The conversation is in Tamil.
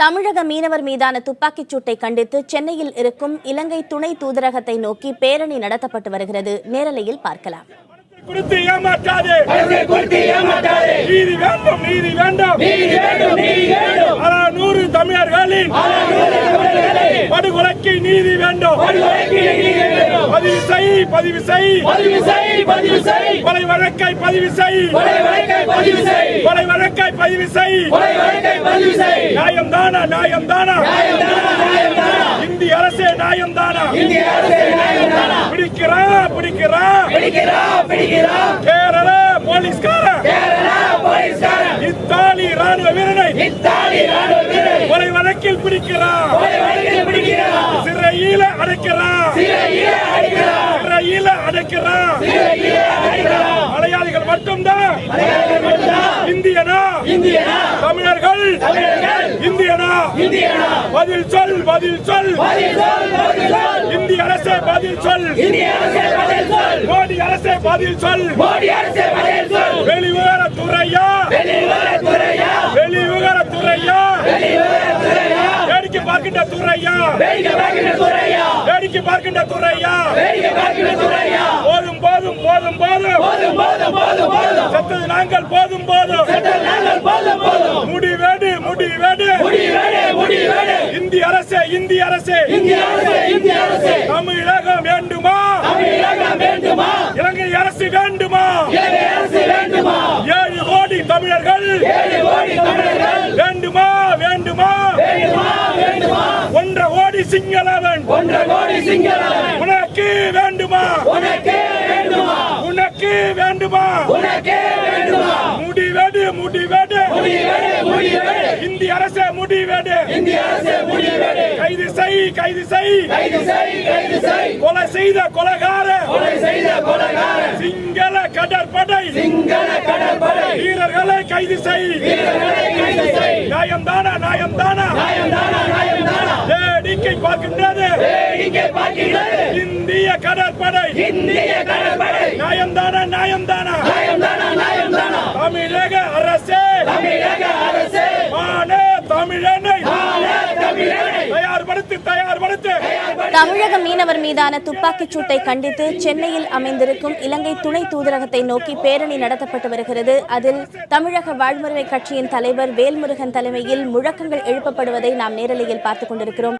தமிழக மீனவர் மீதான துப்பாக்கிச் சூட்டை கண்டித்து சென்னையில் இருக்கும் இலங்கை துணை தூதரகத்தை நோக்கி பேரணி நடத்தப்பட்டு வருகிறது. நேரலையில் பார்க்கலாம். நீதி வேண்டும், நீதி வேண்டும், நீதி வேண்டும், நீதி வேண்டும். 100 தமிழர்களின் படுகொலைக்கு நீதி வேண்டும். பதிவு செய், பதிவு செய், பதிவு செய், பதிவு செய். கொலை வழக்கை பதிவு செய், கொலை வழக்கை பதிவு செய், கொலை வழக்கை பதிவு செய், கொலை வழக்கை பதிவு செய். நியாயம் தானா, நியாயம் தானா, நியாயம் தானா, நியாயம் தானா. இந்திய அரசே நியாயம் தானா, இந்திய அரசே நியாயம் தானா. பிடிக்கிறா, பிடிக்கிறா, பிடிக்கிறா, பிடிக்கிறா. கேரள போலீஸ்கார, கேரள போலீஸ்கார. இத்தாலி ராணுவ வீரனை, இத்தாலி ராணுவ வீரனை கொலை வழக்கில் பிடிக்கிறா, கொலை வழக்கில் பிடிக்கிறா. சிறையில அடைக்கிறா, சிறையில அடைக்கிறா, சிறையில அடைக்கிறா, சிறையில அடைக்கிறா. மலையாளிகள் மட்டும்தான், மலையாளிகள் மட்டும்தான் இந்தியனா, இந்தியனா. தமிழர்கள், தமிழர்கள் இந்தியனா, இந்தியனா. பதில் சொல், பதில் சொல், பதில் சொல், பதில் சொல். இந்திய அரசே பதில் சொல், இந்திய அரசே பதில் சொல். மோடி அரசே பதில் சொல், மோடி அரசே பதில் சொல். வெளிவிவரத்துறையா, வெளிவிவரத்துறையா, வெளிவிவரத்துறையா, வெளிவிவரத்துறையா. வேடிக்கை பார்க்கின்ற துறையா, வேடிக்கை பார்க்கின்ற துறையா, வேடிக்கை பார்க்கின்ற துறையா, வேடிக்கை பார்க்கின்ற துறையா. போதும் போதும் போதும் போதும் போதும் போதும் போதும் போதும். செத்தது நாங்கள் போதும் போதும், செத்தது நாங்கள் போதும் போதும். முடிவேடு, முடிவேடு, முடிவேடு, முடிவேடு. இந்திய அரசே, இந்திய அரசே, இந்திய அரசே, இந்திய அரசே. தமிழகம் வேண்டுமா, தமிழகம் வேண்டுமா. இலங்கை அரசு வேண்டுமா, இலங்கை அரசு வேண்டுமா. 7 கோடி தமிழர்கள், 7 கோடி தமிழர்கள் வேண்டுமா, வேண்டுமா, வேண்டுமா, வேண்டுமா. 1.5 கோடி சிங்களவன், 1.5 கோடி சிங்களவன். உனக்கு வேண்டுமா, உனக்கு வேண்டுமா, உனக்கு வேண்டுமா, உனக்கு வேண்டுமா. முடிவேடு, முடிவேடு, முடிவேடு, முடிவேடு. இந்திய அரசே முடிவேடு, இந்திய அரசே முடிவேடு. கைது செய், கைது செய், கைது செய், கைது செய். கொலை செய்த கொலைகார, கொலை செய்த கொலைகார. சிங்கள கடற்படை, சிங்கள கடற்படை வீரர்களை கைது செய், வீரர்களை கைது செய். நியாயம் தானா, நியாயம் தானா, நியாயம் தானா, நியாயம் தானா. வேடிக்கை பார்க்கின்றது, வேடிக்கை பார்க்கின்றது இந்திய கடற்படை, இந்திய கடற்படை. நியாயம் தானா, நியாயம் தானா, நியாயம் தானா, நியாயம் தானா. தமிழக அரசே, தமிழக அரசே. மான தமிழனை, மான தமிழனை தயார்படுத்து, தயார்படுத்து. தமிழக மீனவர் மீதான துப்பாக்கிச் சூட்டை கண்டித்து சென்னையில் அமைந்திருக்கும் இலங்கை துணை தூதரகத்தை நோக்கி பேரணி நடத்தப்பட்டு வருகிறது. அதில் தமிழக வாழ்வுரிமை கட்சியின் தலைவர் வேல்முருகன் தலைமையில் முழக்கங்கள் எழுப்பப்படுவதை நாம் நேரலையில் பார்த்துக் கொண்டிருக்கிறோம்.